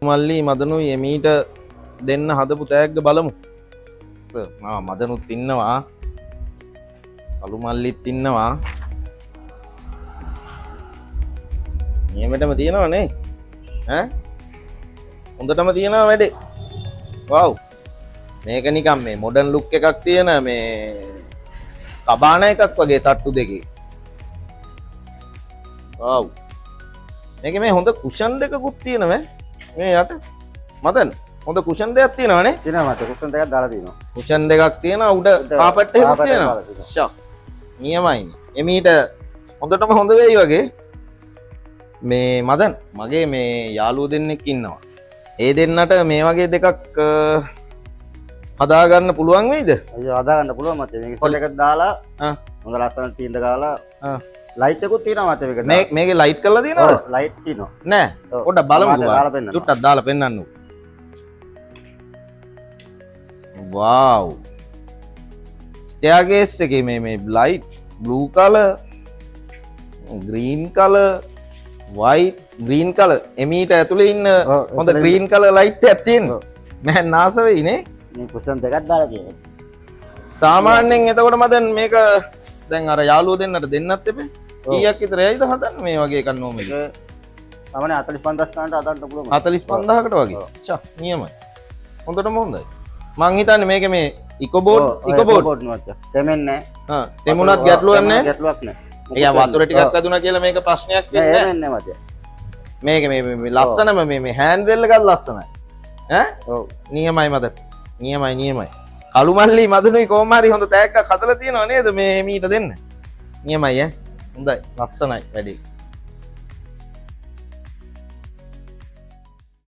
මල්ලි මදනුයි එමීට දෙන්න හදපු තෑග්ග බලමු. මදනුත් ඉන්නවා. කළු මල්ලිත් ඉන්නවා. නියමෙටම තියෙනවා නේ. ඈ? හොඳටම තියෙනවා වැඩේ. වව්. මේක නිකන් මේ මොඩර්න් ලුක් එකක් තියෙන මේ කබාන එකක් වගේ තට්ටු දෙකේ. වව්. මේක මේ හොඳ කුෂන් දෙකකුත් තියෙනවා මේ යට. මදන් හොඳ කුෂන් දෙකක් තියෙනවානේ. තියෙනවා මත කුෂන් දෙකක් දාලා තියෙනවා. කුෂන් දෙකක් තියෙනවා උඩ කාපට් එකක් තියෙනවා. ෂා. නියමයි. එමීට හොඳටම හොඳ වෙයි වගේ. මේ මදන් මගේ මේ යාළුවෝ දෙන්නෙක් ඉන්නවා. ඒ දෙන්නට මේ වගේ දෙකක් හදාගන්න පුළුවන් වෙයිද? අයියෝ හදාගන්න පුළුවන් මත. මේක ස්ටෝල් එකක් දාලා හොඳ ලස්සන ටීන්ද ගාලා ලයිට් එකකුත් තියෙනවා මත මේකට. මේකේ ලයිට් කරලා තියෙනවද? ලයිට් තියෙනවා. නෑ. පොඩ්ඩක් බලමුකෝ. චුට්ටක් දාලා පෙන්නන්නු. wow staircase එකේ මේ light blue color green color white green color එමීට ඇතුලේ ඉන්න හොඳ green color light එකක් තියෙනවා මම නාස වෙයි නේ මේ කුෂන් දෙකක් දාලා තියෙනවා සාමාන්‍යයෙන් එතකොට මම මේක දැන් අර යාළුවෝ දෙන්නට දෙන්නත් එපේ කීයක් විතර ඇයිද හදන්න මේ වගේ එකක් නෝමෙලි සාමාන්‍ය 45000 ගන්නට හදන්න පුළුවන් 45000කට වගේ චා නියමයි හොඳටම හොඳයි මං හිතන්නේ මේක මේ ඉකොබෝඩ් නෙවෙයි තෙමෙන්නේ නැහැ තෙමුණත් ගැටලුවක් නැහැ ගැටලුවක් නැහැ එයා වතුර ටිකක් ඇදුනා කියලා මේක ප්‍රශ්නයක් වෙන්නේ නැහැ මත මේක මේ ලස්සනම මේ හෑන්ඩ් රේල් එකක් ලස්සනයි ඈ ඔව් නියමයි මද නියමයි කළු මල්ලි මදුනුයි කොහොම හරි හොඳ තෑග්ගක් හදලා තියෙනව නේද මේ මීට දෙන්න නියමයි ඈ හොඳයි ලස්සනයි වැඩි